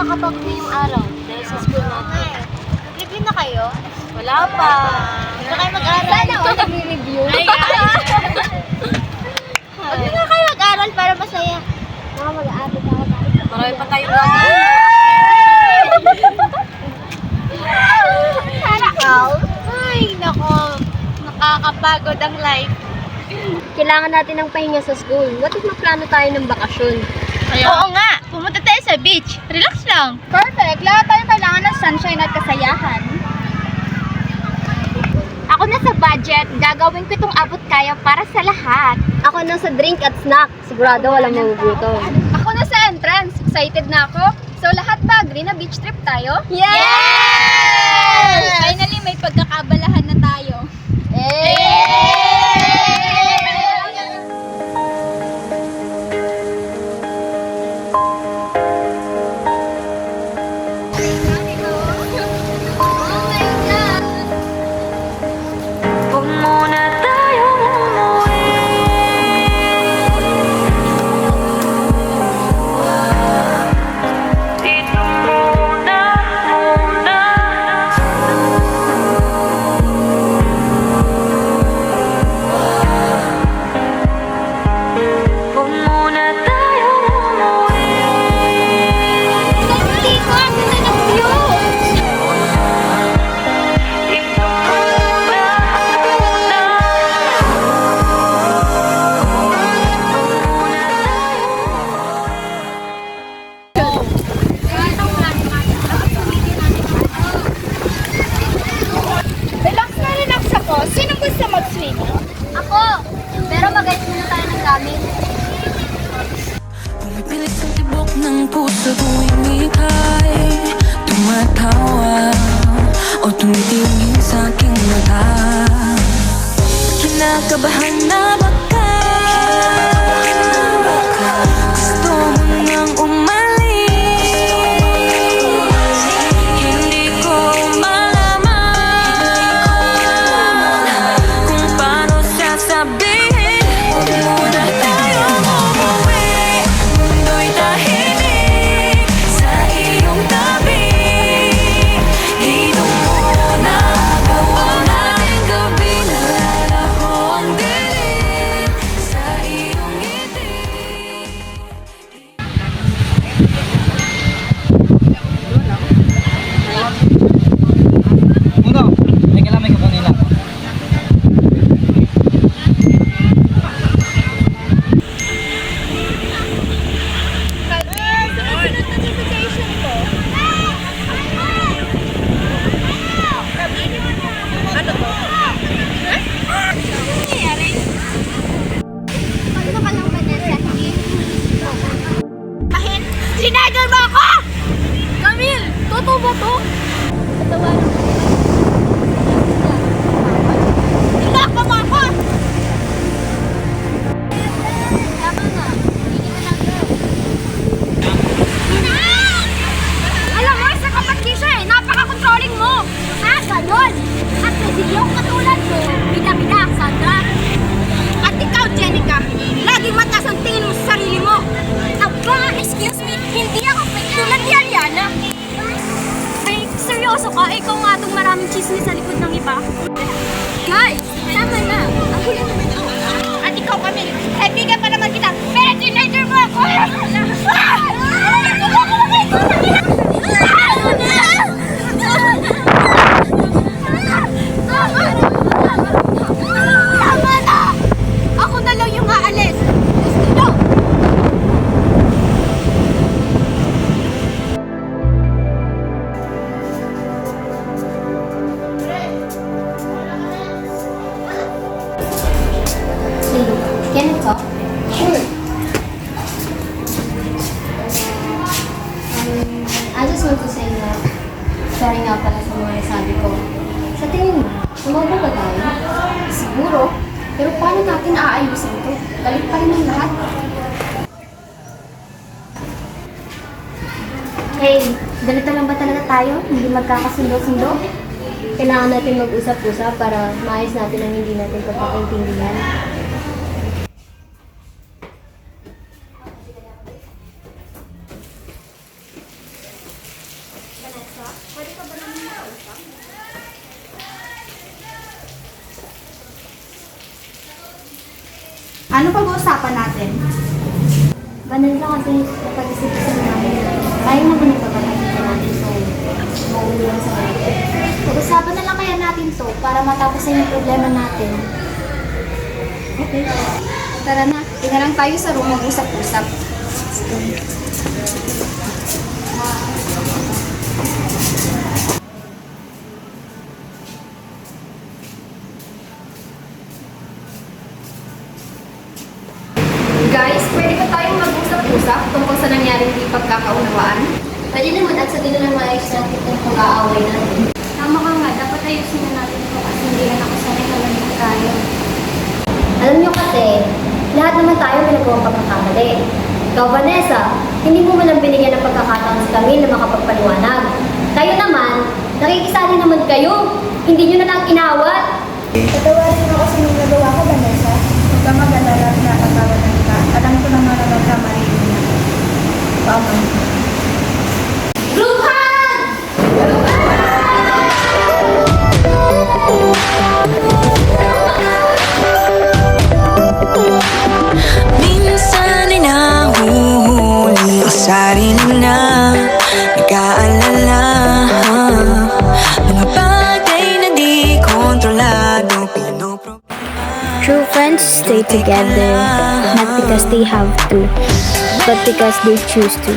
makakapag ngayong araw dahil sa school natin. Nag-review na kayo? Wala pa. Hindi na kayo mag-aral. Sana ako nag-review. Huwag na kayo mag-aral para masaya. Mag-aaral ako. Marami pa tayong gagawin. Sana all. Ay, nako. Nakakapagod ang life. Kailangan natin ng pahinga sa school. What if magplano tayo ng bakasyon? Oo nga. Pumunta tayo sa beach. Relax lang. Perfect! Lahat tayo kailangan ng sunshine at kasayahan. Ako na sa budget. Gagawin ko itong abot kaya para sa lahat. Ako na sa drink at snack. Sigurado walang magugutom. Ako na sa entrance. Excited na ako. So lahat ba agree na beach trip tayo? Yes! Finally, may pagkakabalahan na tayo. Sino gusto mag-swim? Ako! Pero mag-ayos muna tayo ng gamit. Pumipilit ang tibok ng puso tuwing ika'y tumatawa o tumitingin sa aking mata. Kinakabahan na baka gusto mo nang umalis. Hindi ko malaman kung paano sasabihin. Huwag muna tayong umuwi. Mundo'y tahimik sa iyong tabi. Dito muna gawa natin gabi. Nalalaho ang dilim sa iyong ngiti. Mundo, may kalamay ka po nila. Bakit? Sinagol mo ako! Camille! Totoo ba to? Nilako mo ako! Tama nga. Hindi ka lang girl. Alam mo, isa ka patkisa eh. Napaka-controlling mo! Ganon! At resilyong katulad mo, bida-bida, Sandra. At ikaw, Jenica, laging mataas ang tingin mo sa sarili mo. Aba, excuse me, hindi ako fake tulad ni Ariana. Ay, seryoso ka? Ikaw nga itong maraming chismis sa likod ng iba. Guys, tama na. Ang huli naman ito. At ikaw, Camille, kaibigan pa naman kita. Pero teenager mo ako! Tama na! Ako na lang yung aalis. Gusto nyo? Can you talk? Sure. I just want to say na sorry nga pala sa mga nasabi ko. Sa tingin mo, sumobra ba tayo? Siguro. Pero paano natin aayusin ito? Galit pa rin ang lahat. Hey, ganito lang ba talaga tayo? Hindi magkakasundo-sundo? Kailangan natin mag-usap-usap para maayos natin ang hindi natin pagkakaintindihan. pag-uusapan natin? Vanessa, kasi napag-isip-isip namin. Tayo naman nagpapalagay natin, so mauulan sa natin. Pag-usapan na lang kaya natin to para matapos na yung problema natin. Okay. Tara na, tingnan lang tayo sa room mag-usap-usap. Guys, pwede ba tayong mag-usap-usap tungkol sa nangyaring di pagkakaunawaan? Pwede naman at sa ganun ang maayos natin itong pag-aaway natin. Tama ka nga, dapat ayusin na natin ito kasi hindi na nakasanay na lang tayo. Alam nyo kasi, lahat naman tayo may nagawang pagkakamali. Ikaw, Vanessa, hindi mo man lang binigyan ng pagkakataon sa kami na makapagpaliwanag. Kayo naman, nakikisali naman kayo. Hindi nyo na lang inawat. Patawarin mo kasi nung nagawa ko, Vanessa. Huwag ka mag-alala na tatawanan ka. Alam ko naman na nagkamali mo. Tama. Group hug! Minsan ay nahuhuli ang sarili na nag-aalala. Mga bagay na di kontrolado, True friends stay together, not because they have to, but because they choose to.